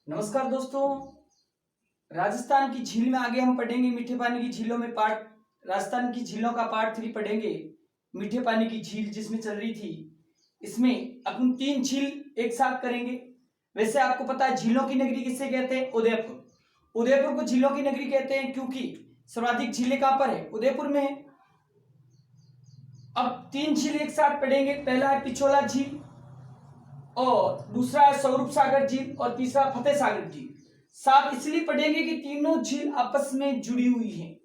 नमस्कार दोस्तों। राजस्थान की झील में आगे हम पढ़ेंगे मीठे पानी की झीलों में राजस्थान की झीलों का पार्ट 3 पढ़ेंगे। मीठे पानी की झील जिसमें चल रही थी, इसमें अपन 3 झील एक साथ करेंगे। वैसे आपको पता है झीलों की नगरी किसे कहते हैं? उदयपुर। उदयपुर को झीलों की नगरी कहते हैं क्योंकि सर्वाधिक झीलें कहां पर है? उदयपुर में है। अब 3 झील एक साथ पढ़ेंगे। पहला है पिछोला झील, और दूसरा है स्वरूप सागर झील, और तीसरा फतेह सागर झील। साथ इसलिए पढ़ेंगे कि तीनों झील आपस में जुड़ी हुई हैं।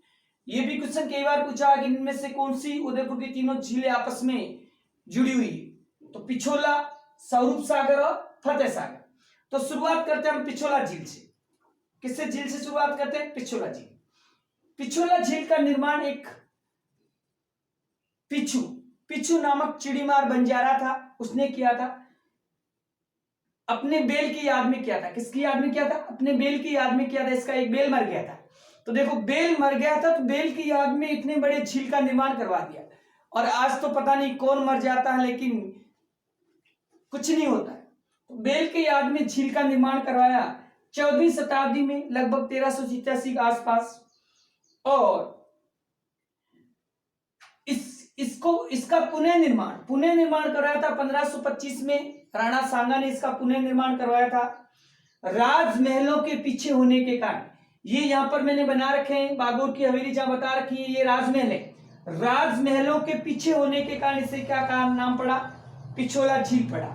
ये भी क्वेश्चन कई बार पूछा कि इनमें से कौन सी उदयपुर की तीनों झीलें आपस में जुड़ी हुई है? तो पिछोला, स्वरूप सागर और फतेह सागर। तो शुरुआत करते हैं हम पिछोला झील से। किससे झील से शुरुआत करते हैं? पिछोला झील। पिछोला झील का निर्माण एक पिछू पिछू नामक चिड़ीमार बंजारा था, उसने किया था। अपने बेल की याद में किया था। किसकी याद में किया था? अपने बेल की याद में किया था। इसका एक बेल मर गया था, तो देखो बेल मर गया था तो बेल की याद में इतने बड़े झील का निर्माण करवा दिया। और आज तो पता नहीं कौन मर जाता है, लेकिन कुछ नहीं होता है। तो बेल की याद में झील का निर्माण करवाया 14वीं शताब्दी में, लगभग 1387 के आसपास। और इसका पुनः निर्माण करवाया था 1525 में। राणा सांगा ने इसका पुनः निर्माण करवाया था। राजमहलों के पीछे होने के कारण, ये यहां पर मैंने बना रखे हैं, बागोर की हवेली जहां बता रखी है, ये राजमहल है। राजमहलों के पीछे होने के कारण इसे क्या नाम पड़ा? पिछोला झील पड़ा।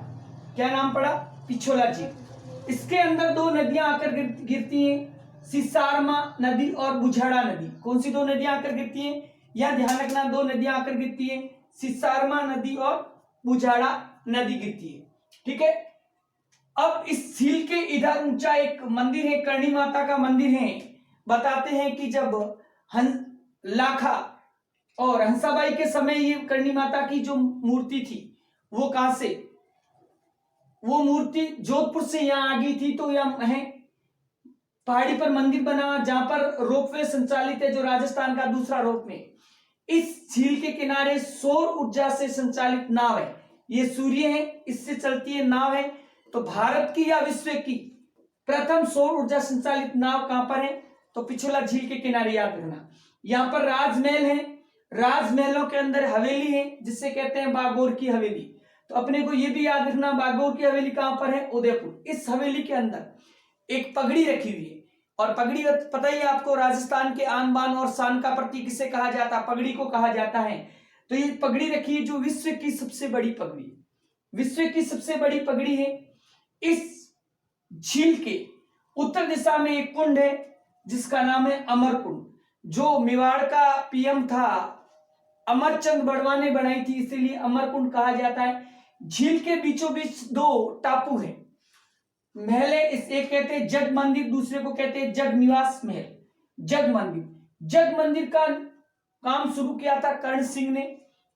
क्या नाम पड़ा? पिछोला झील। इसके अंदर 2 नदियां आकर गिरती हैं, सिसारमा नदी और बुझाड़ा नदी। कौन सी 2 नदियां आकर गिरती हैं? यह ध्यान रखना, 2 नदियां आकर गिरती हैं, सिसारमा नदी और बुझाड़ा नदी गिरती है। ठीक है। अब इस झील के इधर ऊंचा एक मंदिर है, करणी माता का मंदिर है। बताते हैं कि जब लाखा और हंसाबाई के समय ये करणी माता की जो मूर्ति थी वो कहां से, वो मूर्ति जोधपुर से यहां आ गई थी। तो यहां है पहाड़ी पर मंदिर बना जहां पर रोपवे संचालित है, जो राजस्थान का दूसरा रोपवे। इस झील के किनारे सौर ऊर्जा से संचालित नाव है। ये सूर्य है, इससे चलती है नाव है। तो भारत की या विश्व की प्रथम सौर ऊर्जा संचालित नाव कहां पर है? तो पिछोला झील के किनारे। याद रखना, यहां पर राजमहल है, राजमहलों के अंदर हवेली है जिसे कहते हैं बागोर की हवेली। तो अपने को यह भी याद रखना, बागोर की हवेली कहां पर है? उदयपुर। इस हवेली के अंदर एक पगड़ी रखी हुई है, और पगड़ी पता ही है आपको, राजस्थान के आन बान और शान का प्रतीक किसे कहा जाता है? पगड़ी को कहा जाता है। तो ये पगड़ी रखी है जो विश्व की सबसे बड़ी पगड़ी, विश्व की सबसे बड़ी पगड़ी है। इस झील के उत्तर दिशा में एक कुंड है जिसका नाम है अमर कुंड, जो मेवाड़ का पीएम था अमरचंद बड़वा ने बनाई थी, इसीलिए अमर कुंड कहा जाता है। झील के बीचों बीच 2 टापू है, महल है। एक कहते हैं जग मंदिर, दूसरे को कहते हैं जग निवास महल। जग मंदिर का काम शुरू किया था कर्ण सिंह ने,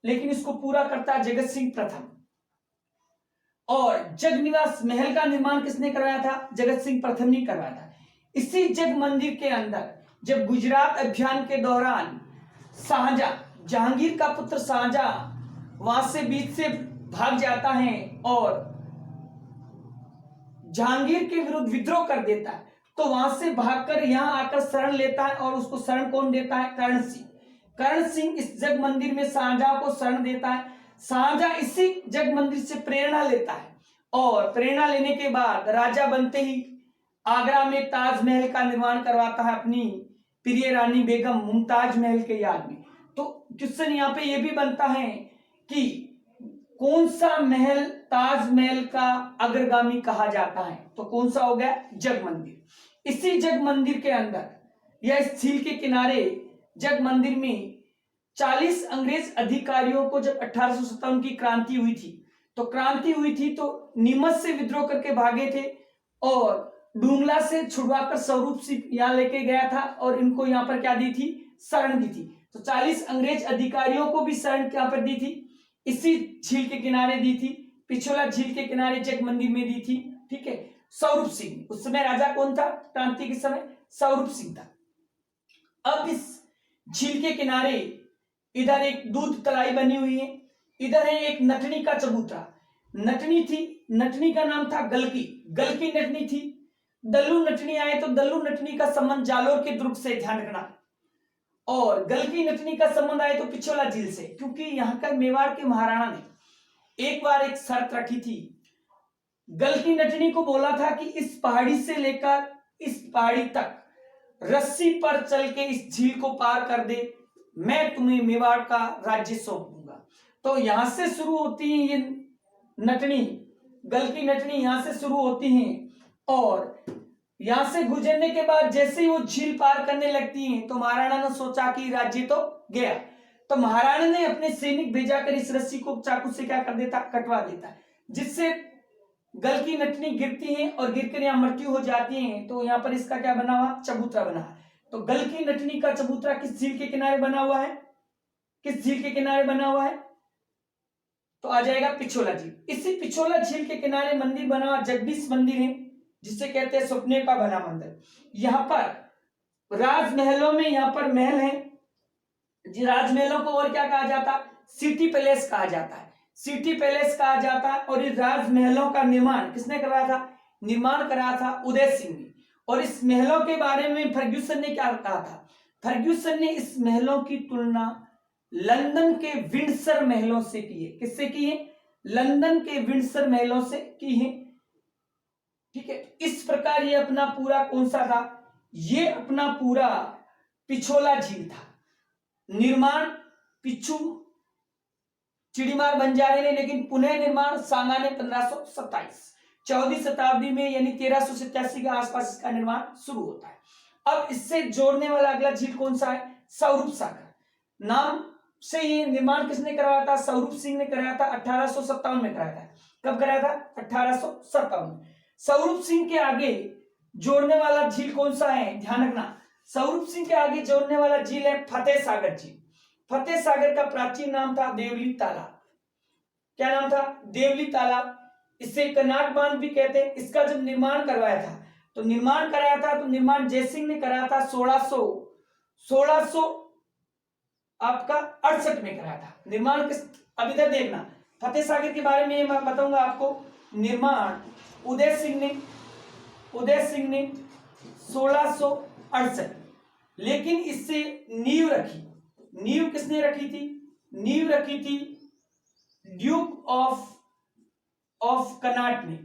लेकिन इसको पूरा करता जगत सिंह प्रथम। और जग निवास महल का निर्माण किसने करवाया था? जगत सिंह प्रथम ने करवाया था। इसी जग मंदिर के अंदर जब गुजरात अभियान के दौरान शाहजहां, जहांगीर का पुत्र शाहजहां वहां से बीच से भाग जाता है और जहांगीर के विरुद्ध विद्रोह कर देता है, तो वहां से भागकर यहां आकर शरण लेता है। और उसको शरण कौन देता है? कर्ण सिंह। कर्ण सिंह इस जग मंदिर में शाहजहां को शरण देता है। शाहजहां इसी जग मंदिर से प्रेरणा लेता है, और प्रेरणा लेने के बाद राजा बनते ही आगरा में ताजमहल का निर्माण करवाता है अपनी प्रिय रानी बेगम मुमताज महल के याद में। तो क्वेश्चन यहाँ पे ये भी बनता है कि कौन सा महल ताजमहल का अग्रगामी कहा जाता है? तो कौन सा हो गया? जग मंदिर। इसी जग मंदिर के अंदर या इस झील के किनारे जग मंदिर में 40 अंग्रेज अधिकारियों को जब 1857 की क्रांति हुई थी, तो नीमच से विद्रोह करके भागे थे, और डूंगला से छुड़वाकर स्वरूप सिंह यहां लेके गया था, और इनको यहां पर क्या दी थी? शरण दी थी। तो 40 अंग्रेज अधिकारियों को भी शरण यहां पर दी थी, इसी झील के किनारे दी थी, पिछोला झील के किनारे जग मंदिर में दी थी। ठीक है। स्वरूप सिंह, उस समय राजा कौन था क्रांति के समय? स्वरूप सिंह था। अब इस झील के किनारे इधर एक दूध तलाई बनी हुई है, इधर है एक नटनी का चबूतरा। नटनी थी, नटनी का नाम था गलकी, गलकी नटनी थी। दल्लू नटनी आए तो दल्लू नटनी का संबंध जालोर के दुर्ग से, ध्यान रखना। और गलकी नटनी का संबंध आए तो पिछोला झील से, क्योंकि यहाँ का मेवाड़ के महाराणा ने एक बार एक शर्त रखी थी, गलकी नटनी को बोला था कि इस पहाड़ी से लेकर इस पहाड़ी तक रस्सी पर चल के इस झील को पार कर दे, मैं तुम्हें मेवाड़ का राज्य सौंप दूंगा। तो यहां से शुरू होती है ये नटनी, गलकी नटनी यहां से शुरू होती हैं, और यहां से गुजरने के बाद जैसे ही वो झील पार करने लगती हैं तो महाराणा ने सोचा कि राज्य तो गया, तो महाराणा ने अपने सैनिक भेजा कर इस रस्सी को चाकू से क्या कर देता, कटवा देता, जिससे गलकी नटनी गिरती हैं और गिरकर यहाँ मृत्यु हो जाती है। तो यहाँ पर इसका क्या बना हुआ, चबूतरा बना है। तो गलकी नटनी का चबूतरा किस झील के किनारे बना हुआ है, किस झील के किनारे बना हुआ है, तो आ जाएगा पिछोला झील। इसी पिछोला झील के किनारे मंदिर बना हुआ जगदीश मंदिर है, जिसे कहते हैं सपने का बना मंदिर। यहाँ पर राजमहलों में यहाँ पर महल है, जी राजमहलों को और क्या कहा जाता, सिटी पैलेस कहा जाता है, सिटी पैलेस कहा जाता है। और इस राजमहलों का निर्माण किसने कराया था, निर्माण कराया था उदय सिंह ने। और इस महलों के बारे में फर्ग्यूसन ने क्या कहा था, फर्ग्यूसन ने इस महलों की तुलना लंदन के विंडसर महलों से की है, किससे की है, लंदन के विंडसर महलों से की है, ठीक है। इस प्रकार ये अपना पूरा कौन सा था, ये अपना पूरा पिछोला झील था। निर्माण पिछू चिड़ीमार बंजारे ने, लेकिन पुनः निर्माण सांगा ने 1527, 14वीं शताब्दी में यानी 1387 के आसपास इसका निर्माण शुरू होता है। अब इससे जोड़ने वाला अगला झील कौन सा है, स्वरूप सागर। नाम से ये निर्माण किसने करवाया था, स्वरूप सिंह ने कराया था, 1857 में कराया था। कब कराया था, 1857 में। स्वरूप सिंह के आगे जोड़ने वाला झील कौन सा है, ध्यान रखना, स्वरूप सिंह के आगे जोड़ने वाला झील है फतेह सागर झील। फतेह सागर का प्राचीन नाम था देवली तालाब। क्या नाम था, देवली तालाब। इसे कर्नाट बांध भी कहते हैं। इसका जब निर्माण करवाया था तो निर्माण कराया था, तो निर्माण जयसिंह ने कराया था 1600 आपका 68 में कराया था। निर्माण किस, अब इधर देखना, फतेह सागर के बारे में मैं बताऊंगा आपको। निर्माण उदय सिंह ने 1668, लेकिन इससे नींव रखी, नींव किसने रखी थी, नींव रखी थी ड्यूक ऑफ कर्नाट ने।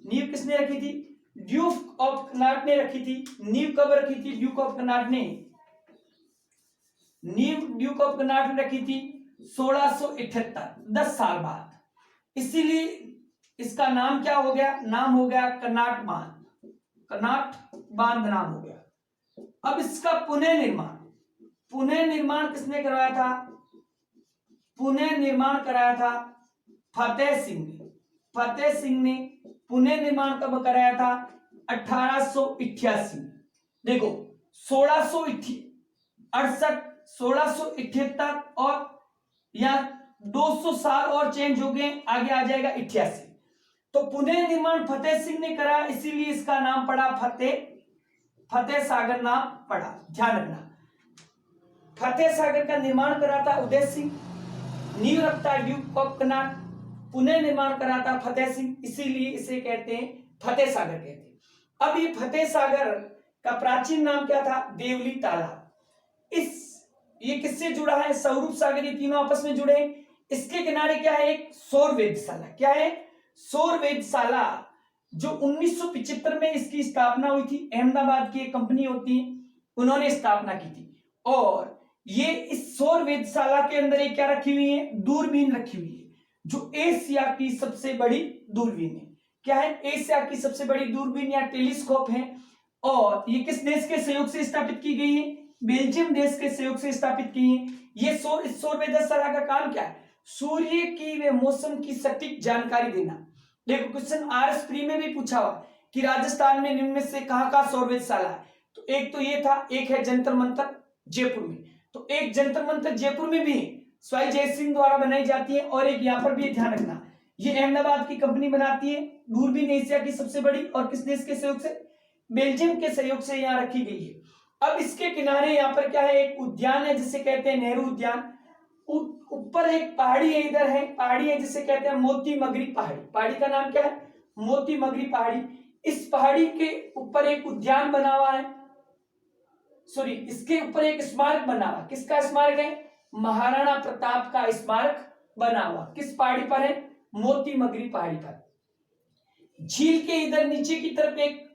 नींव किसने रखी थी, ड्यूक ऑफ कर्नाट ने रखी थी। नींव कब रखी थी, ड्यूक ऑफ कर्नाट ने, नींव ड्यूक ऑफ कर्नाट ने रखी थी 1678, 10 साल बाद। इसीलिए इसका नाम क्या हो गया, नाम हो गया कर्नाट बांध, कर्नाट बांध नाम हो गया। अब इसका पुनः निर्माण किसने करवाया था, पुनः निर्माण कराया था फतेह सिंह ने। फतेह सिंह ने पुनः निर्माण कब कराया था, 1888। देखो 1668, 1678 और यहाँ 200 साल और चेंज हो गए, आगे आ जाएगा 88। तो पुनः निर्माण फतेह सिंह ने करा, इसीलिए इसका नाम पड़ा फतेह सागर नाम पड़ा। ध्यान रखना, फतेह सागर का निर्माण करा था उदय सिंह, नींव रखता है ड्यूक ऑफ कर्नाट, पुनः निर्माण करा था फतेह सिंह, इसीलिए इसे कहते हैं फतेह सागर कहते हैं। अब ये फतेह सागर का प्राचीन नाम क्या था, देवली तालाब। ये किससे जुड़ा है, स्वरूप सागर, ये तीनों आपस में जुड़े। इसके किनारे क्या है, एक सौर वेधशाला। क्या है, सौर वेधशाला, जो 1975 में इसकी स्थापना हुई थी। अहमदाबाद की एक कंपनी होती है, उन्होंने स्थापना की थी। और ये इस सौर वेधशाला के अंदर एक क्या रखी हुई है, दूरबीन रखी हुई है, जो एशिया की सबसे बड़ी दूरबीन है। क्या है, एशिया की सबसे बड़ी दूरबीन या टेलीस्कोप है। और ये किस देश के सहयोग से स्थापित की गई है, बेल्जियम देश के सहयोग से स्थापित की है। ये सौर वेधशाला का काम क्या है, सूर्य की व मौसम की सटीक जानकारी देना। देखो क्वेश्चन आरएस प्री में भी पूछा हुआ कि राजस्थान में निम्न में से कहां सौर वेधशाला है, तो एक तो ये था, एक है जंतर मंतर जयपुर में, तो एक जंतर मंतर जयपुर में भी स्वाई जयसिंह द्वारा बनाई जाती है, और एक यहाँ पर भी, ध्यान रखना, ये अहमदाबाद की कंपनी बनाती है। दूरबीन एशिया की सबसे बड़ी, और किस देश के सहयोग से, बेल्जियम के सहयोग से यहाँ रखी गई है। अब इसके किनारे यहाँ पर क्या है, एक उद्यान है जिसे कहते हैं नेहरू उद्यान। ऊपर एक पहाड़ी है, इधर है पहाड़ी है जिसे कहते हैं मोती मगरी पहाड़ी। पहाड़ी का नाम क्या है, मोती मगरी पहाड़ी। इस पहाड़ी के ऊपर एक उद्यान बना हुआ है, सॉरी इसके ऊपर एक स्मारक बना हुआ। किसका स्मारक है? महाराणा प्रताप का स्मारक बना हुआ। किस पहाड़ी पर है? मोती मगरी पहाड़ी पर। झील के इधर नीचे की तरफ एक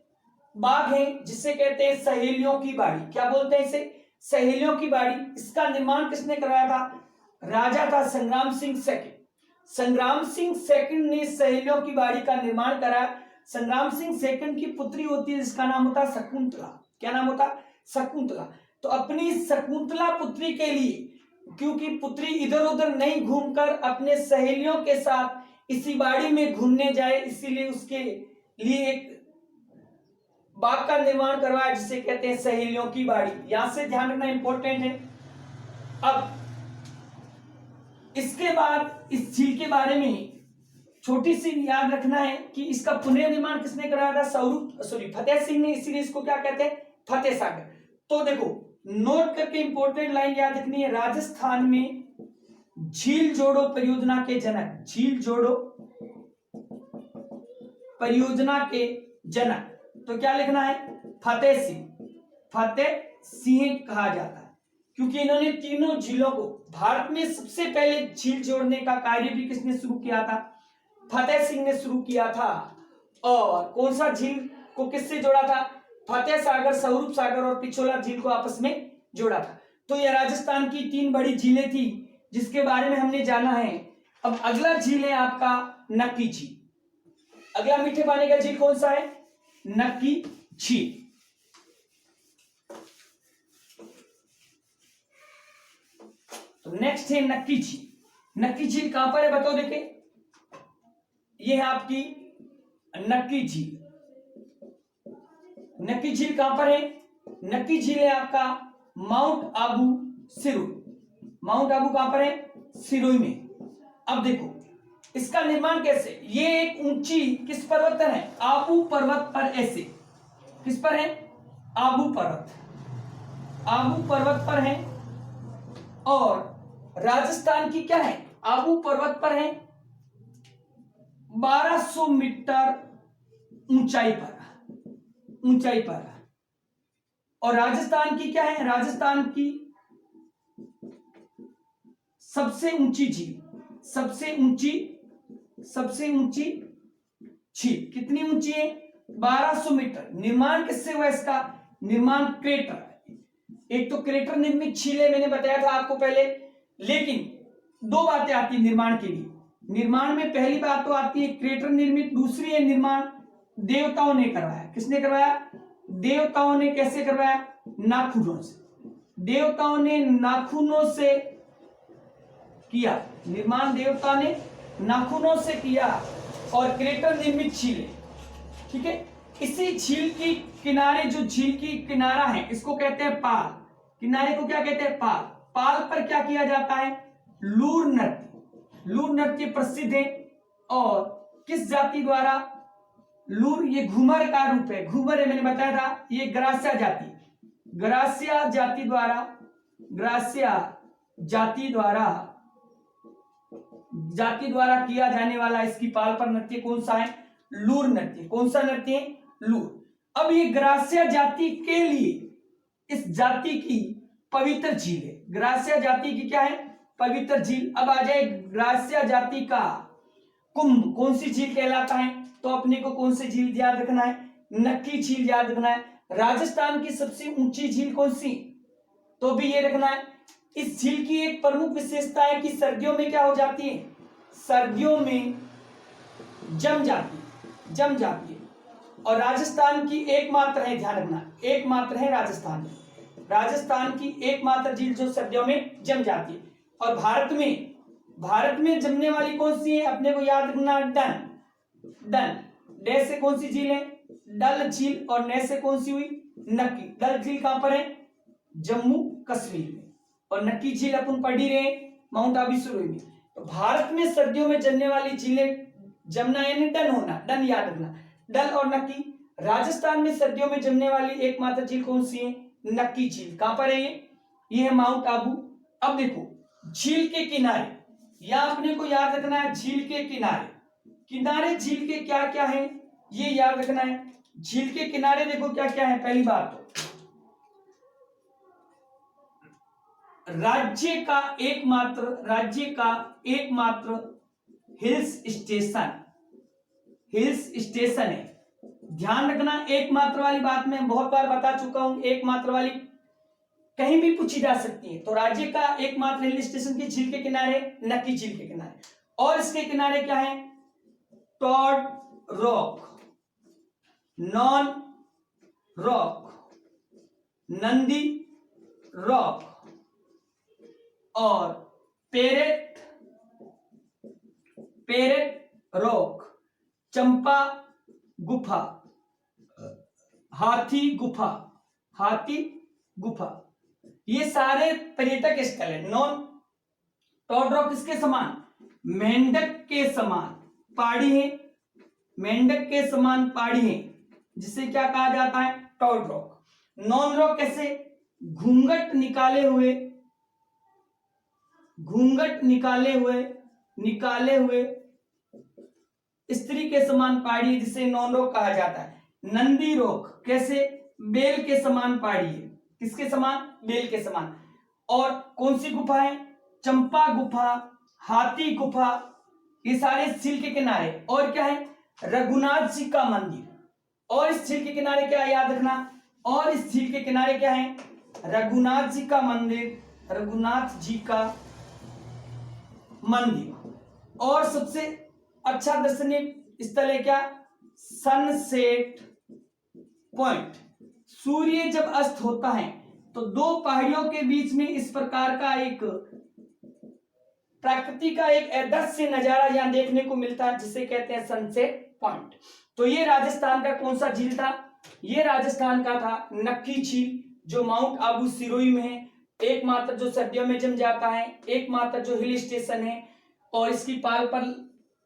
बाग है जिसे कहते हैं सहेलियों की बाड़ी। क्या बोलते हैं इसे? सहेलियों की बाड़ी। इसका निर्माण किसने करवाया था? राजा था संग्राम सिंह सेकंड। संग्राम सिंह सेकंड ने सहेलियों की बाड़ी का निर्माण करा। संग्राम सिंह सेकंड की पुत्री होती है जिसका नाम होता शकुंतला। क्या नाम होता? शकुंतला। तो अपनी शकुंतला पुत्री के लिए, क्योंकि पुत्री इधर उधर नहीं घूमकर अपने सहेलियों के साथ इसी बाड़ी में घूमने जाए, इसीलिए उसके लिए एक बाग का निर्माण करवाया जिसे कहते हैं सहेलियों की बाड़ी। यहां से ध्यान रखना इंपॉर्टेंट है। अब इसके बाद इस झील के बारे में छोटी सी याद रखना है कि इसका पुनर्निर्माण किसने कराया था? फतेह सिंह ने, इसीलिए इसको क्या कहते हैं? फतेह सागर। तो देखो नोट करके इंपॉर्टेंट लाइन याद रखनी है। राजस्थान में झील जोड़ो परियोजना के जनक, झील जोड़ो परियोजना के जनक, तो क्या लिखना है? फतेह सिंह। फतेह सिंह कहा जाता है क्योंकि इन्होंने तीनों झीलों को, भारत में सबसे पहले झील जोड़ने का कार्य भी किसने शुरू किया था? फतेह सिंह ने शुरू किया था। और कौन सा झील को किससे जोड़ा था? फतेह सागर, स्वरूप सागर और पिछोला झील को आपस में जोड़ा था। तो यह राजस्थान की 3 बड़ी झीलें थी जिसके बारे में हमने जाना है। अब अगला झील है आपका नक्की झील। अगला मीठे पानी का झील कौन सा है? नक्की झील। तो नेक्स्ट है नक्की झील। नक्की झील कहां पर है बताओ देखे? ये है आपकी नक्की झील। नक्की झील कहां पर है? नक्की झील है आपका माउंट आबू सिरोही। माउंट आबू कहां पर है? सिरोही में। अब देखो इसका निर्माण कैसे? ये एक ऊंची किस पर्वत पर है? आबू पर्वत पर। ऐसे किस पर है? आबू पर्वत। आबू पर्वत पर है और राजस्थान की क्या है? आबू पर्वत पर है 1200 मीटर ऊंचाई पर। और राजस्थान की क्या है? राजस्थान की सबसे ऊंची झील, सबसे ऊंची झील कितनी ऊंची है? 1200 मीटर। निर्माण किससे हुआ इसका? निर्माण क्रेटर, एक तो क्रेटर निर्मित झील है, मैंने बताया था आपको पहले। लेकिन 2 बातें आती है निर्माण के लिए। निर्माण में पहली बात तो आती है क्रेटर निर्मित, दूसरी है निर्माण देवताओं ने करवाया। किसने करवाया? देवताओं ने। कैसे करवाया? नाखूनों से। देवताओं ने नाखूनों से किया निर्माण, देवता ने नाखूनों से किया और क्रेटर निर्मित झील है। ठीक है। इसी झील की किनारे, जो झील की किनारा है इसको कहते हैं पाल। किनारे को क्या कहते हैं? पाल। पाल पर क्या किया जाता है? लूर नृत्य। लूर नृत्य प्रसिद्ध है। और किस जाति द्वारा? लूर ये घूमर का रूप है। घूमर है, मैंने बताया था, ये ग्रास्या जाति, ग्रास्या जाति द्वारा किया जाने वाला इसकी पाल पर नृत्य कौन सा है? लूर नृत्य। कौन सा नृत्य है? लूर। अब ये ग्रास्या जाति के लिए इस जाति की पवित्र झील है। ग्रास्या जाति की क्या है? पवित्र झील। अब आ जाए ग्रास्या जाति का कुंभ कौन सी झील कहलाता है? तो अपने को कौन सी झील याद रखना है? नक्की झील याद रखना है। राजस्थान की सबसे ऊंची झील कौन सी? तो भी ये रखना है। इस झील की एक प्रमुख विशेषता है कि सर्दियों में क्या हो जाती है? सर्दियों में जम जाती है। और राजस्थान की एकमात्र है, ध्यान रखना, एकमात्र है राजस्थान में। राजस्थान की एकमात्र झील जो सर्दियों में जम जाती है। और भारत में जमने वाली कौन सी है? अपने को याद रखना, डन। डे से कौन सी झील है? डल झील। और ने से कौन सी हुई? नक्की। डल झील कहां पर है? जम्मू कश्मीर में। और नक्की झील अपन पढ़ ही रहे माउंट आबू सिरोही में। तो भारत में सर्दियों में जमने वाली झीलें, जमना यानी डन होना, डन याद रखना, डल और नक्की। राजस्थान में सर्दियों में जमने वाली एकमात्र झील कौन सी है? नक्की झील। कहां पर है ये है माउंट आबू। अब देखो झील के किनारे, या अपने को याद रखना है झील के किनारे। किनारे झील के क्या क्या है ये याद रखना है। झील के किनारे देखो क्या क्या है। पहली बात तो राज्य का एकमात्र हिल्स स्टेशन है। ध्यान रखना, एकमात्र वाली बात मैं बहुत बार बता चुका हूं, एकमात्र वाली कहीं भी पूछी जा सकती है। तो राज्य का एकमात्र हिल स्टेशन की झील के किनारे, नक्की झील के किनारे, और इसके किनारे क्या है, toad rock, nun rock, Nandi rock और पेरेट रॉक, चंपा गुफा, हाथी गुफा, ये सारे पर्यटक स्थल है। नॉन टॉड रॉक किसके समान, मेंढक के समान पहाड़ी है, मेंढक के समान पहाड़ी है, जिसे क्या कहा जाता है, टॉड रॉक। नॉन रॉक कैसे, घूंघट निकाले हुए स्त्री के समान पहाड़ी, जिसे नॉन रॉक कहा जाता है। नंदी रॉक कैसे, बेल के समान पहाड़ी है, किसके समान, बेल के समान। और कौन सी गुफा है, चंपा गुफा, हाथी गुफा, ये सारे झील के किनारे। और क्या है, रघुनाथ जी का मंदिर। और इस झील के किनारे क्या याद रखना, और इस झील के किनारे क्या है, रघुनाथ जी का मंदिर। और सबसे अच्छा दर्शनीय स्थल है क्या, सनसेट पॉइंट। सूर्य जब अस्त होता है तो दो पहाड़ियों के बीच में इस प्रकार का एक प्रकृति का एक अदृश्य नजारा यहां देखने को मिलता है, जिसे कहते हैं सनसेट पॉइंट। तो ये राजस्थान का कौन सा झील था, ये राजस्थान का था नक्की झील, जो माउंट आबू सिरोही में है, एकमात्र जो सर्दियों में जम जाता है, एकमात्र जो हिल स्टेशन है। और इसकी पाल पर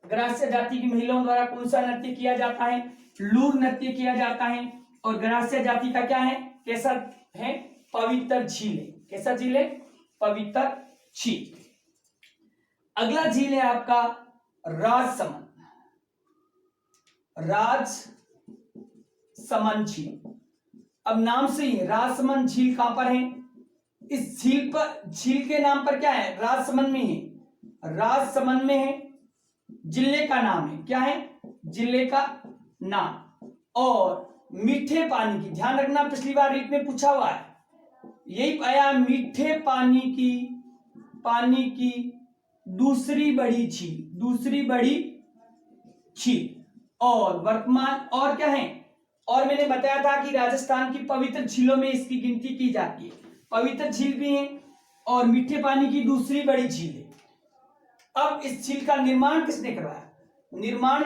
ग्रास्य जाति की महिलाओं द्वारा कौन सा नृत्य किया जाता है, लूर नृत्य किया जाता है। और ग्रास्य जाति का क्या है, कैसा है, पवित्र झील है। कैसा झील है, पवित्र झील। अगला झील है आपका राजसमंद झील। अब नाम से ही राजसमंद झील कहां पर है, इस झील के नाम पर क्या है, राजसमंद में है, राजसमंद में है, जिले का नाम है, क्या है, जिले का नाम। और मीठे पानी की, ध्यान रखना पिछली बार रीट में पूछा हुआ है, यही आया, मीठे पानी की दूसरी बड़ी झील। और वर्तमान, और क्या है, और मैंने बताया था कि राजस्थान की पवित्र झीलों में इसकी गिनती की जाती है, पवित्र झील भी है और मीठे पानी की दूसरी बड़ी झील है। अब इस झील का निर्माण किसने करवाया, निर्माण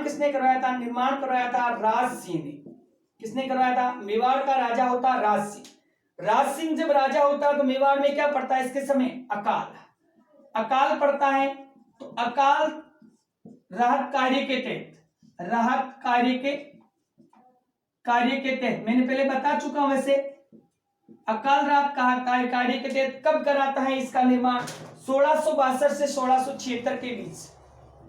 करवाया था राज सिंह ने। किसने करवाया था, मेवाड़ का राजा होता राज सिंह। राज सिंह जब राजा होता तो मेवाड़ में क्या पड़ता है इसके समय, अकाल पड़ता है। तो अकाल राहत कार्य के तहत मैंने पहले बता चुका हूं, वैसे अकाल राहत कार्य के तहत कब कराता है इसका निर्माण, 1662 से 1676 के बीच,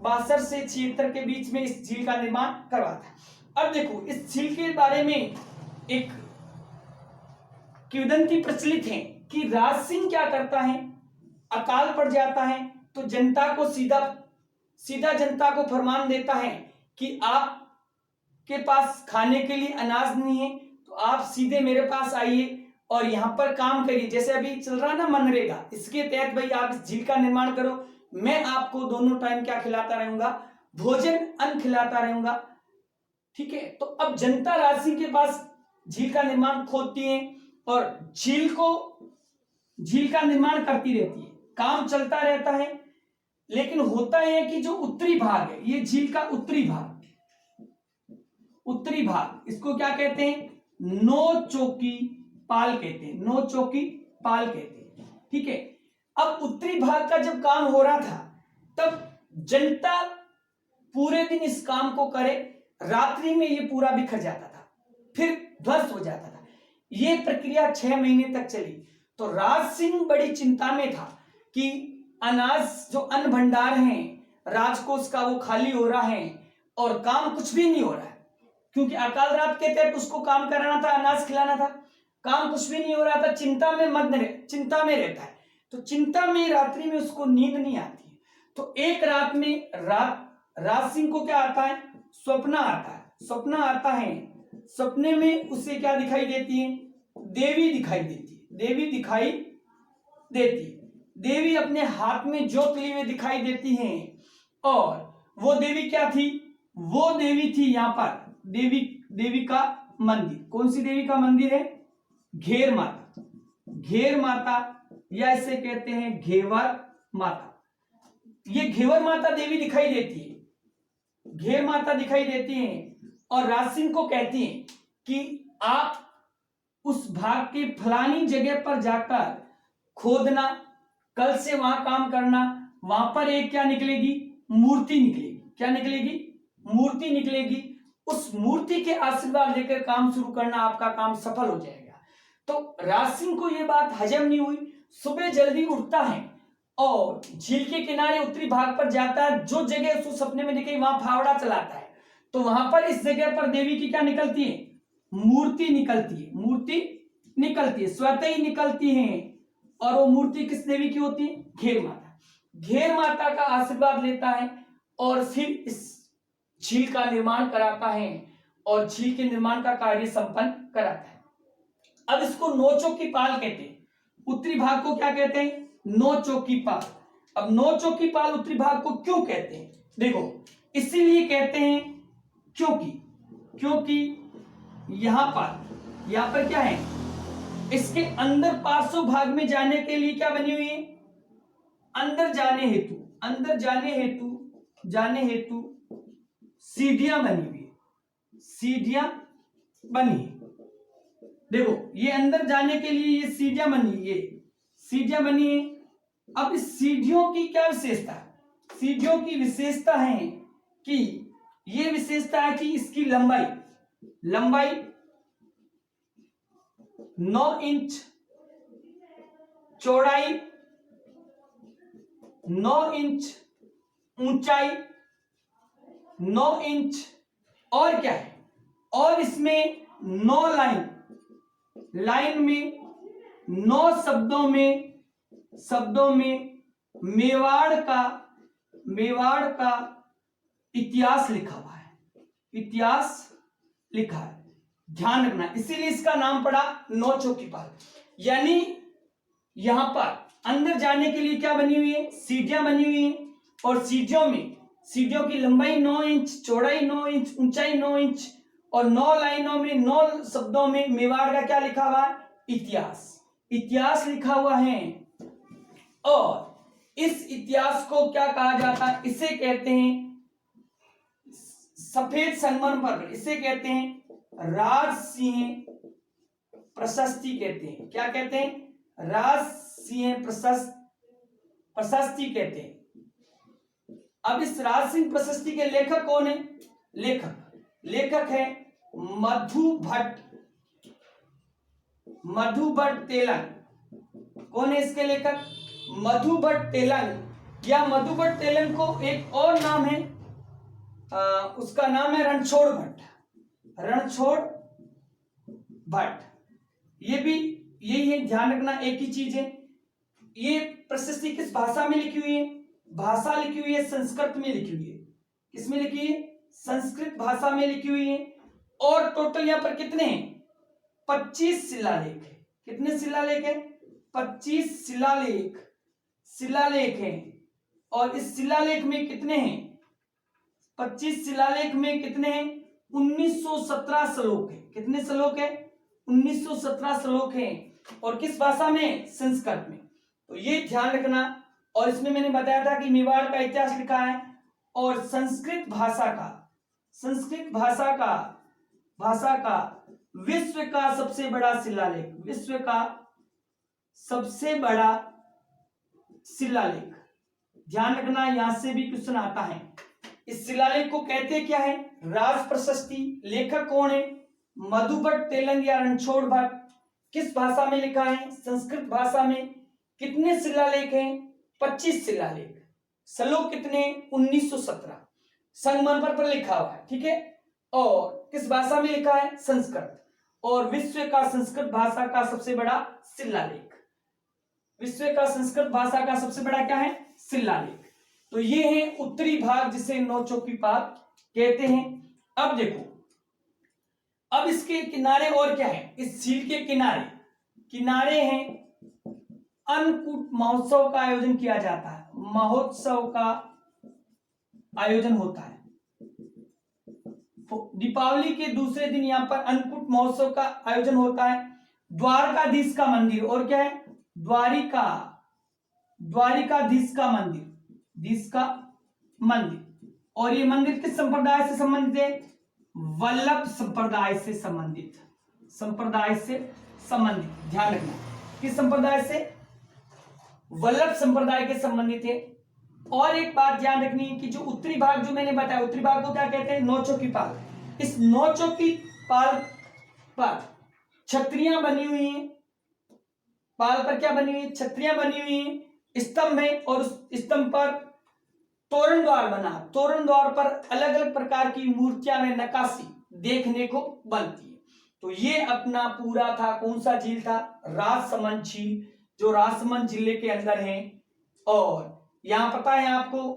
62 से 76 के बीच में इस झील का निर्माण करवाता है। अब देखो इस झील के बारे में एक किंवदंती प्रचलित है कि राज सिंह क्या करता है, अकाल पड़ जाता है तो जनता को सीधा जनता को फरमान देता है कि आपके पास खाने के लिए अनाज नहीं है तो आप सीधे मेरे पास आइए और यहाँ पर काम करिए। जैसे अभी चल रहा ना मनरेगा, इसके तहत भाई आप इस झील का निर्माण करो, मैं आपको दोनों टाइम क्या खिलाता रहूंगा, भोजन अन्न खिलाता रहूंगा। ठीक है, तो अब जनता राज सिंह के पास झील का निर्माण खोदती है और झील का निर्माण करती रहती है, काम चलता रहता है। लेकिन होता है कि जो उत्तरी भाग है, ये झील का उत्तरी भाग, इसको क्या कहते हैं, नो चौकी पाल कहते हैं। ठीक है, अब उत्तरी भाग का जब काम हो रहा था तब जनता पूरे दिन इस काम को करे, रात्रि में ये पूरा बिखर जाता था, फिर ध्वस्त हो जाता था। ये प्रक्रिया 6 महीने तक चली। तो राज सिंह बड़ी चिंता में था कि अनाज, जो अन्न भंडार है राजकोष का, वो खाली हो रहा है और काम कुछ भी नहीं हो रहा है। क्योंकि अकाल रात के तहत उसको काम कराना था, अनाज खिलाना था, काम कुछ भी नहीं हो रहा था, चिंता में मग्न, चिंता में रहता है। तो चिंता में रात्रि में उसको नींद नहीं आती है। तो एक रात में राज सिंह को क्या आता है, स्वप्न आता है। स्वप्न आता है, सपने में उसे क्या दिखाई देती है, देवी दिखाई देती है। देवी दिखाई देती, देवी अपने हाथ में जोत लिए हुए दिखाई देती हैं। और वो देवी क्या थी, वो देवी थी यहाँ पर देवी का मंदिर। कौन सी देवी का मंदिर है, घेर माता। घेर माता या इसे कहते हैं घेवर माता। ये घेवर माता देवी दिखाई देती है, घेर माता दिखाई देती है। और राज सिंह को कहती हैं कि आप उस भाग के फलानी जगह पर जाकर खोदना, कल से वहां काम करना, वहां पर एक क्या निकलेगी, मूर्ति निकलेगी। क्या निकलेगी, मूर्ति निकलेगी। उस मूर्ति के आशीर्वाद लेकर काम शुरू करना, आपका काम सफल हो जाएगा। तो राज सिंह को यह बात हजम नहीं हुई। सुबह जल्दी उठता है और झील के किनारे उत्तरी भाग पर जाता है। जो जगह उसको सपने में दिखी वहां फावड़ा चलाता है। तो वहां पर इस जगह पर देवी की क्या निकलती है, मूर्ति निकलती है। मूर्ति निकलती है, स्वतः ही निकलती है। और वो मूर्ति किस देवी की होती है, घेर माता। घेर माता का आशीर्वाद लेता है और फिर इस झील का निर्माण कराता है और झील के निर्माण का कार्य संपन्न कराता है। अब इसको नौ चौकी पाल कहते हैं। उत्तरी भाग को क्या कहते हैं, नौ चौकी पाल। अब नौ चौकी पाल उत्तरी भाग को क्यों कहते हैं, देखो इसीलिए कहते हैं क्योंकि यहां पर क्या है, इसके अंदर पार्श्व भाग में जाने के लिए क्या बनी हुई है, अंदर जाने हेतु सीढ़ियां बनी हुई है। सीढ़ियां बनी है, देखो ये अंदर जाने के लिए ये सीढ़ियां बनी है। अब इस सीढ़ियों की क्या विशेषता है, सीढ़ियों की विशेषता है कि ये विशेषता है कि इसकी लंबाई 9 इंच, चौड़ाई 9 इंच, ऊंचाई 9 इंच, और क्या है, और इसमें 9 लाइन में 9 शब्दों में मेवाड़ का इतिहास लिखा हुआ है। ध्यान रखना, इसीलिए इसका नाम पड़ा नौ चौकी पाल। यानी यहां पर अंदर जाने के लिए क्या बनी हुई है, सीढ़ियां बनी हुई है। और सीढ़ियों की लंबाई 9 इंच, चौड़ाई 9 इंच, ऊंचाई 9 इंच, और 9 लाइनों में 9 शब्दों में मेवाड़ का क्या लिखा हुआ है, इतिहास लिखा हुआ है। और इस इतिहास को क्या कहा जाता है, इसे कहते हैं सफेद संगमरमर, इसे कहते हैं राजसिंह प्रशस्ति कहते हैं। क्या कहते हैं, राजसिंह प्रशस्ति कहते हैं। अब इस राजसिंह प्रशस्ति के लेखक कौन है, लेखक है मधु भट्ट तेलंग। कौन है इसके लेखक, मधु भट्ट तेलंग। या मधु भट्ट तेलंग को एक और नाम है, उसका नाम है रणछोड़ भट्ट। ये भी यही है, ध्यान रखना एक ही चीज है। ये प्रशस्ति किस भाषा में लिखी हुई है, भाषा लिखी हुई है संस्कृत में लिखी हुई है। किसमें लिखी है, संस्कृत भाषा में लिखी हुई है। और टोटल यहां पर कितने हैं, 25 शिलालेख है। कितने शिलालेख है, 25 शिलालेख है। और इस शिलालेख में कितने हैं, 25 शिलालेख में कितने हैं, 1917 श्लोक है। कितने श्लोक है, 1917 श्लोक है। और किस भाषा में, संस्कृत में। तो ये ध्यान रखना। और इसमें मैंने बताया था कि मेवाड़ का इतिहास लिखा है। और संस्कृत भाषा का विश्व का सबसे बड़ा शिलालेख, ध्यान रखना, यहां से भी क्वेश्चन आता है। इस शिलालेख को कहते क्या है, राज प्रशस्ति। लेखक कौन है, मधु भट्ट तेलंग या रणछोड़ भट्ट। किस भाषा में लिखा है, संस्कृत भाषा में। कितने शिलालेख हैं, 25 शिलालेख। श्लोक कितने, 1917। संगमरमर पर लिखा हुआ है, ठीक है। और किस भाषा में लिखा है? संस्कृत। और विश्व का संस्कृत भाषा का सबसे बड़ा शिलालेख, विश्व का संस्कृत भाषा का सबसे बड़ा क्या है? शिलालेख। तो ये है उत्तरी भाग जिसे नौचौकी पाल कहते हैं। अब देखो, अब इसके किनारे और क्या है? इस झील के किनारे किनारे हैं, अन्नकूट महोत्सव का आयोजन किया जाता है, महोत्सव का आयोजन होता है। दीपावली के दूसरे दिन यहाँ पर अन्नकूट महोत्सव का आयोजन होता है। द्वारकाधीश का मंदिर, और क्या है? द्वारिकाधीश का मंदिर, धीश का मंदिर। और ये मंदिर किस संप्रदाय से संबंधित है? वल्लभ संप्रदाय से संबंधित, संप्रदाय से संबंधित। ध्यान रखना, किस संप्रदाय से? वल्लभ संप्रदाय के संबंधित है। और एक बात ध्यान रखनी है कि जो उत्तरी भाग जो मैंने बताया, उत्तरी भाग को क्या कहते हैं? नौचौकी पाल। इस नौचौकी पाल पर छतरियां बनी हुई हैं, पाल पर क्या बनी हुई है? छतरियां बनी हुई हैं, स्तंभ है, और उस स्तंभ पर तोरण द्वार बना। तोरण द्वार पर अलग अलग प्रकार की मूर्तियां में नक्काशी देखने को बनती है। तो ये अपना पूरा था, कौन सा झील था? राजसमंद झील, जो राजसमंद जिले के अंदर है। और यहां पता है आपको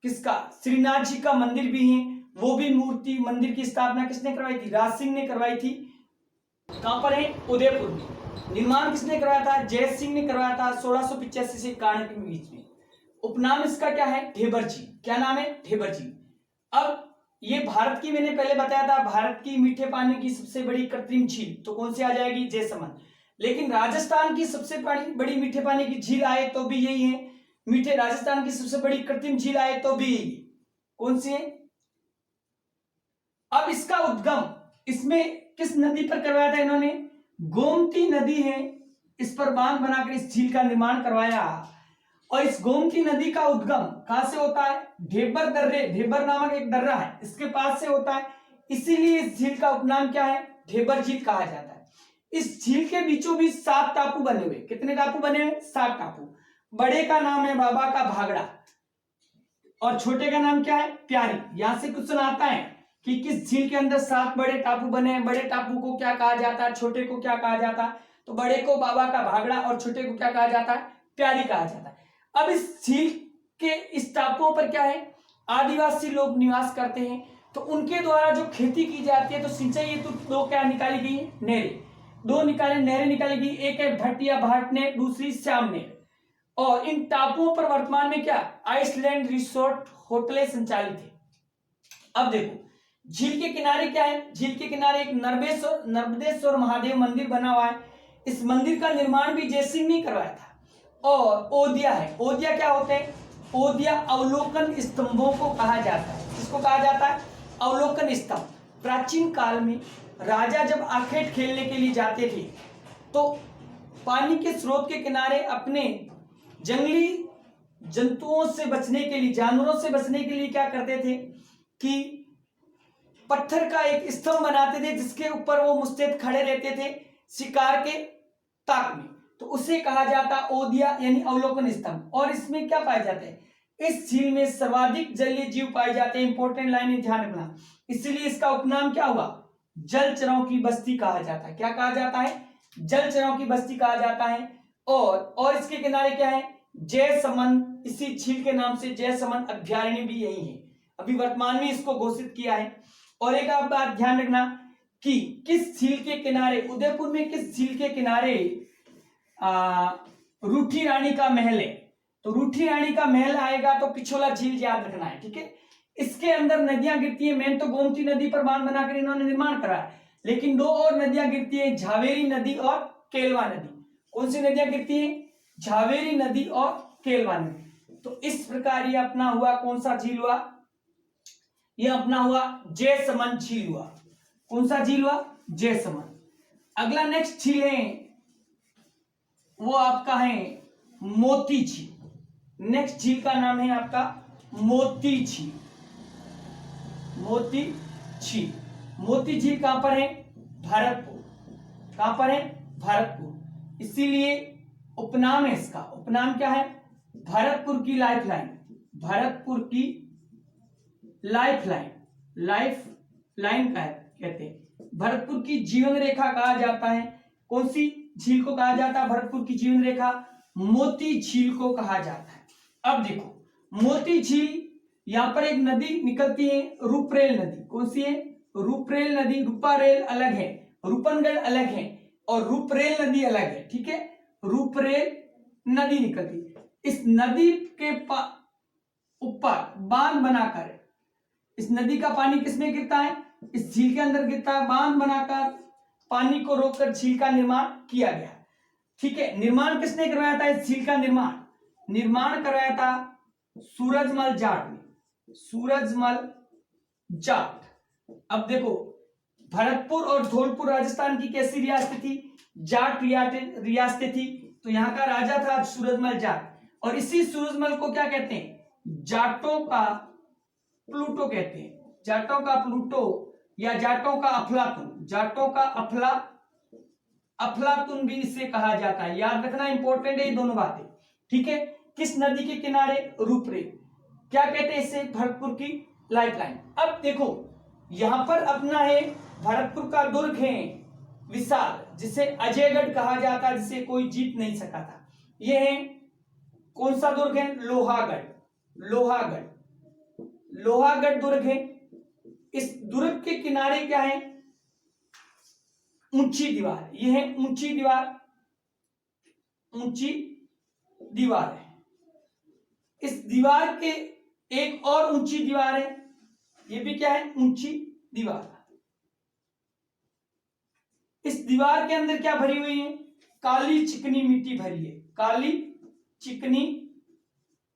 किसका? श्रीनाथ जी का मंदिर भी है, वो भी मूर्ति मंदिर की स्थापना किसने करवाई थी? राज सिंह ने करवाई थी। कहां पर है? उदयपुर में। निर्माण किसने करवाया था? जय सिंह ने करवाया था 1685 से 91 के बीच में। उपनाम इसका क्या है? ढेबर झील। क्या नाम है? ढेबर झील। अब ये भारत की, मैंने पहले बताया था, भारत की मीठे पानी की सबसे बड़ी कृत्रिम झील तो कौन सी आ जाएगी? जयसमंद। लेकिन राजस्थान की सबसे बड़ी मीठे पानी की झील आए तो भी यही है। मीठे राजस्थान की सबसे बड़ी कृत्रिम झील आए तो भी यही, कौन सी है? अब इसका उद्गम इसमें किस नदी पर करवाया था इन्होंने? गोमती नदी है, इस पर बांध बनाकर इस झील का निर्माण करवाया। और इस गोमती नदी का उद्गम कहां से होता है? ढेबर दर्रे, ढेबर नामक एक दर्रा है, इसके पास से होता है। इसीलिए इस झील का उपनाम क्या है? ढेबर झील कहा जाता है। इस झील के बीचों बीच 7 टापू बने हुए। कितने टापू बने हुए? 7 टापू। बड़े का नाम है बाबा का भागड़ा, और छोटे का नाम क्या है? प्यारी। यहां से क्वेश्चन आता है कि किस झील के अंदर 7 बड़े टापू बने हैं, बड़े टापू को क्या कहा जाता है, छोटे को क्या कहा जाता है? तो बड़े को बाबा का भागड़ा और छोटे को क्या कहा जाता है? प्यारी कहा जाता है। अब इस झील के इस टापुओं पर क्या है? आदिवासी लोग निवास करते हैं। तो उनके द्वारा जो खेती की जाती है, तो सिंचाई हेतु दो क्या निकाली गई? नहरें। दो नहरें निकाली गई, एक है भटिया भाट नहर, दूसरी श्याम नहर। और इन टापुओं पर वर्तमान में क्या? आइसलैंड रिसोर्ट होटलें संचालित है। अब देखो, झील के किनारे क्या है? झील के किनारे एक नर्मदेश्वर महादेव मंदिर बना हुआ है। इस मंदिर का निर्माण भी जयसिंह ने करवाया था। और ओदिया है। ओदिया क्या होते हैं? ओदिया अवलोकन स्तंभों को कहा जाता है। किसको कहा जाता है? अवलोकन स्तंभ। प्राचीन काल में राजा जब आखेट खेलने के लिए जाते थे, तो पानी के स्रोत के किनारे अपने जंगली जंतुओं से बचने के लिए, जानवरों से बचने के लिए क्या करते थे कि पत्थर का एक स्तंभ बनाते थे, जिसके ऊपर वो मुस्तैद खड़े रहते थे शिकार के ताक में। तो उसे कहा जाता ओदिया, यानी अवलोकन स्तंभ। और इसमें क्या पाए जाते हैं? इस झील में सर्वाधिक जलीय जीव पाए जाते हैं। इंपॉर्टेंट लाइन है, ध्यान रखना। इसीलिए इसका उपनाम क्या हुआ? जलचरों की बस्ती कहा जाता है। क्या कहा जाता है? जलचरों की बस्ती कहा जाता है। और इसके किनारे क्या है? जयसमंद। इसी झील के नाम से जयसमंद अभ्यारण्य भी यही है, अभी वर्तमान में इसको घोषित किया है। और एक आप बात ध्यान रखना कि किस झील के किनारे, उदयपुर में किस झील के किनारे रूठी रानी का महल है? तो रूठी रानी का महल आएगा तो पिछोला झील याद रखना है, ठीक है। इसके अंदर नदियां गिरती है। मेन तो गोमती नदी पर बांध बनाकर इन्होंने निर्माण करा है, लेकिन दो और नदियां गिरती है, झावेरी नदी और केलवा नदी। कौन सी नदियां गिरती है? झावेरी नदी और केलवा नदी। तो इस प्रकार ये अपना हुआ, कौन सा झील हुआ? ये अपना हुआ जयसमंद झील हुआ। कौन सा झील हुआ? जयसमंद। अगला नेक्स्ट झील है वो आपका है मोती झील। नेक्स्ट झील का नाम है आपका मोती झील। मोती झील। मोती झील कहां पर है? भरतपुर। कहां पर है? भरतपुर। इसीलिए उपनाम है इसका। उपनाम क्या है? भरतपुर की लाइफ लाइन। भरतपुर की लाइफ लाइन। लाइफ लाइन का है, कहते हैं। भरतपुर की जीवन रेखा कहा जाता है, कौन सी झील को कहा जाता है भरतपुर की जीवन रेखा? मोती झील को कहा जाता है। अब देखो मोती झील, यहां पर एक नदी निकलती है रूपरेल नदी। कौन सी है? रूपरेल नदी। रूपारेल अलग है, रूपनगढ़ अलग है और रूपरेल नदी अलग है, ठीक है। रूपरेल नदी निकलती है। इस नदी के ऊपर बांध बनाकर, इस नदी का पानी किसमें गिरता है? इस झील के अंदर गिरता है। बांध बनाकर पानी को रोककर झील का निर्माण किया गया, ठीक है। निर्माण किसने करवाया था इस झील का? निर्माण करवाया था सूरजमल जाट ने, सूरजमल जाट। अब देखो भरतपुर और धौलपुर राजस्थान की कैसी रियासत थी? जाट रियासतें थी। तो यहाँ का राजा था सूरजमल जाट, और इसी सूरजमल को क्या कहते हैं? जाटों का प्लूटो कहते हैं। जाटों का प्लूटो या जाटों का अफलातुन, जाटों का अफलातुन भी इसे कहा जाता है। याद रखना इंपॉर्टेंट है ये दोनों बातें, ठीक है। किस नदी के किनारे? रूपरेल। क्या कहते हैं इसे? भरतपुर की लाइफलाइन। अब देखो यहां पर अपना है भरतपुर का दुर्ग है विशाल, जिसे अजयगढ़ कहा जाता है, जिसे कोई जीत नहीं सका था। यह है कौन सा दुर्ग है? लोहागढ़। लोहागढ़ दुर्ग है। इस दुर्ग के किनारे क्या है? ऊंची दीवार। यह है ऊंची दीवार है। इस दीवार के एक और ऊंची दीवार है, ये भी क्या है? ऊंची दीवार। इस दीवार के अंदर क्या भरी हुई है? काली चिकनी मिट्टी भरी है, काली चिकनी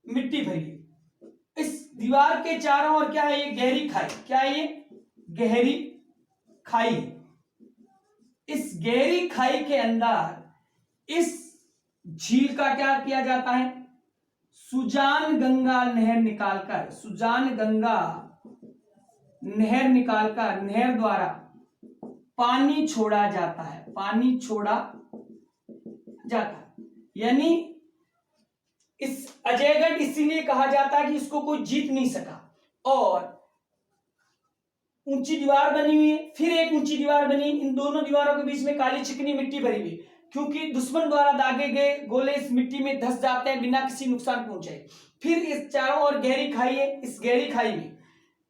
मिट्टी भरी है। इस दीवार के चारों ओर क्या है? ये गहरी खाई। क्या है ये? गहरी खाई। इस गहरी खाई के अंदर इस झील का क्या किया जाता है? सुजान गंगा नहर निकालकर, सुजान गंगा नहर निकालकर, नहर द्वारा पानी छोड़ा जाता है, पानी छोड़ा जाता है। यानी इस अजयगढ़ इसीलिए कहा जाता है कि इसको कोई जीत नहीं सका। और ऊंची दीवार बनी हुई है, फिर एक ऊंची दीवार बनी, इन दोनों दीवारों के बीच में काली चिकनी मिट्टी भरी हुई, क्योंकि दुश्मन द्वारा दागे गए गोले इस मिट्टी में धंस जाते हैं बिना किसी नुकसान पहुंचे। फिर इस चारों ओर गहरी खाई है, इस गहरी खाई में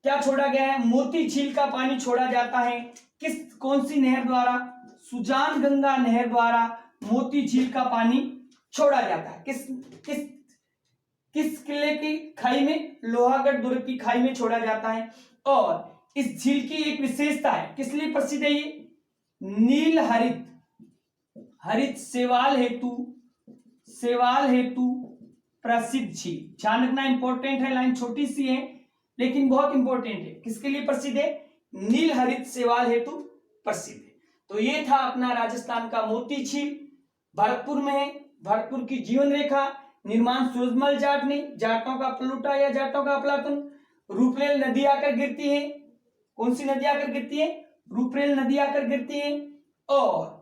क्या छोड़ा गया है? मोती झील का पानी छोड़ा जाता है। कौन सी नहर द्वारा? सुजान गंगा नहर द्वारा मोती झील का पानी छोड़ा जाता है। किस किले की खाई में? लोहागढ़ दुर्ग की खाई में छोड़ा जाता है। और इस झील की एक विशेषता है, किस लिए प्रसिद्ध है ये? नील हरित शैवाल हेतु प्रसिद्ध झील। ध्यान रखना इंपॉर्टेंट है, लाइन छोटी सी है लेकिन बहुत इंपॉर्टेंट है। किसके लिए प्रसिद्ध है? नील हरित शैवाल हेतु प्रसिद्ध है। तो ये था अपना राजस्थान का मोती झील, भरतपुर में है। भरतपुर की जीवन रेखा, निर्माण सूरजमल जाट ने, जाटों का प्लूटा या जाटों का अफलातुन। रूपरेल नदी आकर गिरती है। कौन सी नदी आकर गिरती है? रूपरेल नदी आकर गिरती है। और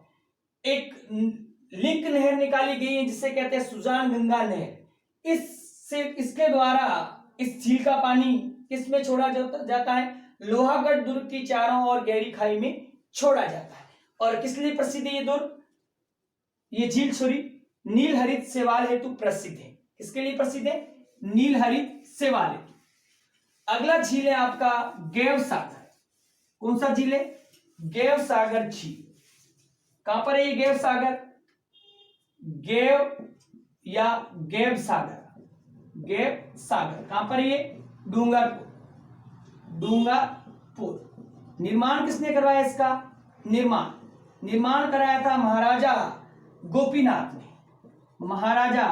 एक लिंक नहर निकाली गई है जिसे कहते हैं सुजान गंगा नहर। इसके द्वारा इस झील का पानी किसमें छोड़ा जाता है? लोहागढ़ दुर्ग की चारों ओर गहरी खाई में छोड़ा जाता है। और किस लिए प्रसिद्ध है ये दुर्ग, ये झील? सॉरी, नील हरित शैवाल हेतु प्रसिद्ध है। किसके लिए प्रसिद्ध है? नील हरित शैवाल हेतु। अगला झील है आपका गैव सागर। कौन सा झील है? गैव सागर झील। कहां पर है ये गैव सागर? गैव या गैव सागर, गैव सागर कहां पर है ये? डूंगरपुर। निर्माण किसने करवाया इसका? निर्माण कराया था महाराजा गोपीनाथ ने। महाराजा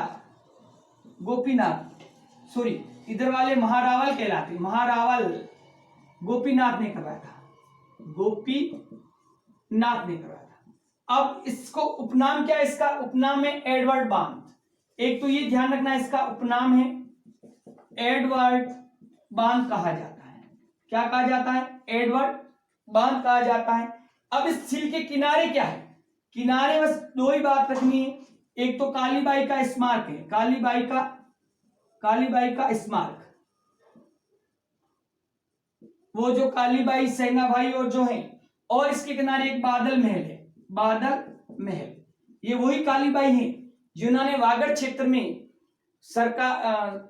गोपीनाथ, सॉरी इधर वाले महारावल कहलाते, महारावल गोपीनाथ ने करवाया था, गोपीनाथ ने करवाया था। अब इसको उपनाम क्या है? इसका उपनाम है एडवर्ड बांध। एक तो ये ध्यान रखना इसका उपनाम है एडवर्ड बांध कहा जाता है। क्या कहा जाता है? एडवर्ड बांध कहा जाता है। अब इस झील के किनारे क्या है? किनारे बस दो ही बात रखनी है, एक तो कालीबाई का स्मारक है, कालीबाई का स्मारक, वो जो कालीबाई सेंगाभाई और जो है और इसके किनारे एक बादल महल है, बादल महल। ये वही कालीबाई है जिन्होंने वागड़ क्षेत्र में सरकार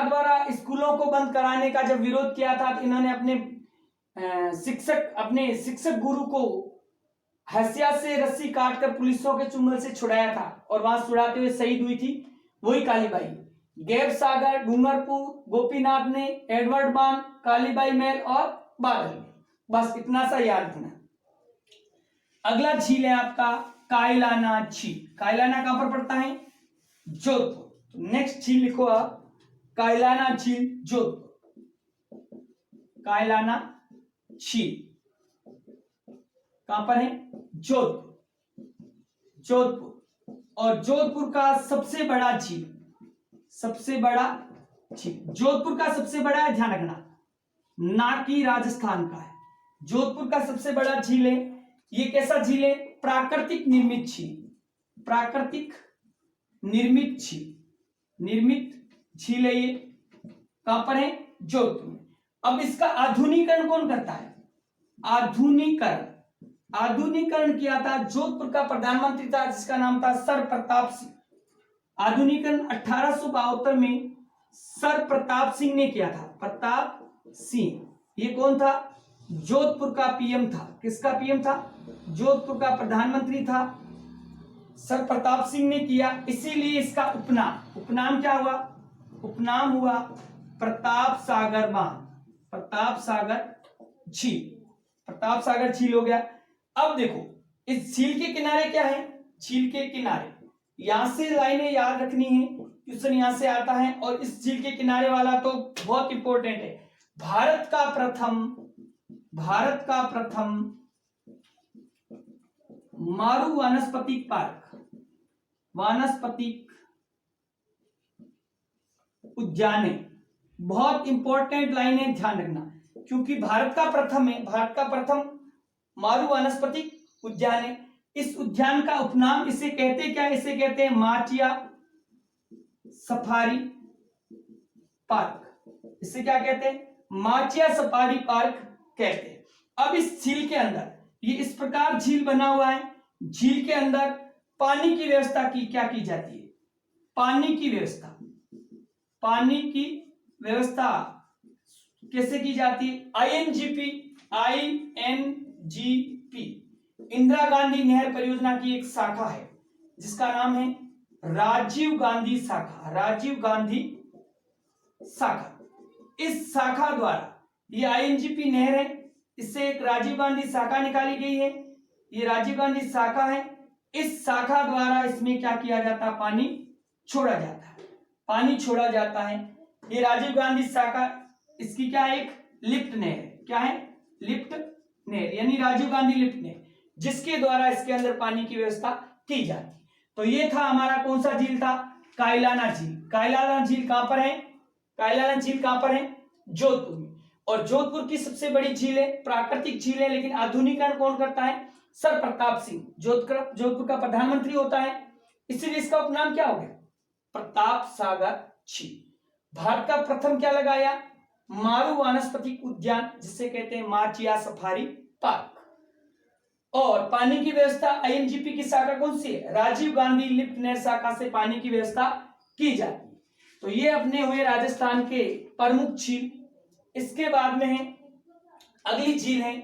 द्वारा स्कूलों को बंद कराने का जब विरोध किया था, तो इन्होंने अपने शिक्षक गुरु को हसिया से रस्सी काटकर पुलिसों के चुंगल से छुड़ाया था और वहां छुड़ाते हुए शहीद हुई थी, वही कालीबाई। गैब सागर, डूंगरपुर, गोपीनाथ ने, एडवर्ड बांध, कालीबाई महल और बादल। बस इतना सा याद रखना। अगला झील है आपका कायलाना झील। कायलाना कहां पर पड़ता है? जोधपुर। नेक्स्ट झील लिखो आप, कायलाना झील, जोधपुर। कायलाना झील कहां पर है? जोधपुर। जोधपुर। और जोधपुर का सबसे बड़ा झील, सबसे बड़ा झील जोधपुर का सबसे बड़ा है, ध्यान रखना, ना कि राजस्थान का है। जोधपुर का सबसे बड़ा झील है। ये कैसा झील है? प्राकृतिक निर्मित झील। प्राकृतिक निर्मित झील, निर्मित झील है ये। कहां पर है? जोधपुर में। अब इसका आधुनिकीकरण कौन करता है? आधुनिकीकरण किया था, जोधपुर का प्रधानमंत्री था जिसका नाम था सर प्रताप सिंह। आधुनिकीकरण 1872 में सर प्रताप सिंह ने किया था। प्रताप सिंह ये कौन था? जोधपुर का पीएम था। किसका पीएम था? जोधपुर का प्रधानमंत्री था, सर प्रताप सिंह ने किया। इसीलिए इसका उपनाम क्या हुआ? उपनाम हुआ प्रताप सागर बांध, प्रताप सागर झील। प्रताप सागर झील हो गया। अब देखो इस झील के किनारे क्या है? झील के किनारे यहां से लाइनें याद रखनी है, क्वेश्चन यहां से आता है। और इस झील के किनारे वाला तो बहुत इंपॉर्टेंट है। भारत का प्रथम मारू वानस्पतिक पार्क, वानस्पतिक उद्यान है। बहुत इंपॉर्टेंट लाइन है, ध्यान रखना, क्योंकि भारत का प्रथम है, भारत का प्रथम मारू वानस्पतिक उद्यान है। इस उद्यान का उपनाम इसे कहते क्या? इसे कहते हैं माचिया सफारी पार्क। इसे क्या कहते हैं? माचिया सफारी पार्क कहते हैं। अब इस झील के अंदर ये इस प्रकार झील बना हुआ है। झील के अंदर पानी की व्यवस्था क्या की जाती है? पानी की व्यवस्था, पानी की व्यवस्था कैसे की जाती है? आईएनजीपी, इंदिरा गांधी नहर परियोजना की एक शाखा है जिसका नाम है राजीव गांधी शाखा। राजीव गांधी शाखा, इस शाखा द्वारा, ये आईएनजीपी नहर है, इससे एक राजीव गांधी शाखा निकाली गई है। ये राजीव गांधी शाखा है। इस शाखा द्वारा इसमें क्या किया जाता है? पानी छोड़ा जाता है, पानी छोड़ा जाता है। ये राजीव गांधी शाखा, इसकी क्या है? एक लिफ्ट नहर है। क्या है? लिफ्ट नहर, यानी राजीव गांधी लिफ्ट नहर, जिसके द्वारा इसके अंदर पानी की व्यवस्था की जाती है। तो ये था हमारा कौन सा झील था? कायलाना झील। कायलाना झील कहां पर है? कायलाना झील कहां पर है? जोधपुर में। और जोधपुर की सबसे बड़ी झील है, प्राकृतिक झील है, लेकिन आधुनिकीकरण कौन करता है? सर प्रताप सिंह। जोधपुर का प्रधानमंत्री होता है, इसीलिए इसका उपनाम क्या हो गया? प्रताप सागर झील। भारत का प्रथम क्या लगाया? मारू वानस्पतिक उद्यान, जिसे कहते हैं माचिया सफारी पार्क। और पानी की व्यवस्था आईएनजीपी की शाखा कौन सी है? राजीव गांधी लिफ्ट नहर शाखा से पानी की व्यवस्था की जाती है। तो ये अपने हुए राजस्थान के प्रमुख झील। इसके बाद में है अगली झील है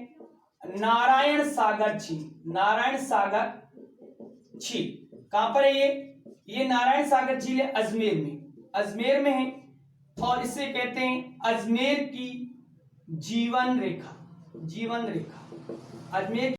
नारायण सागर झील। नारायण सागर झील कहां पर है? ये नारायण सागर झील है अजमेर में, अजमेर में है। और इसे कहते हैं अजमेर की जीवन रेखा, जीवन रेखा। अजमेर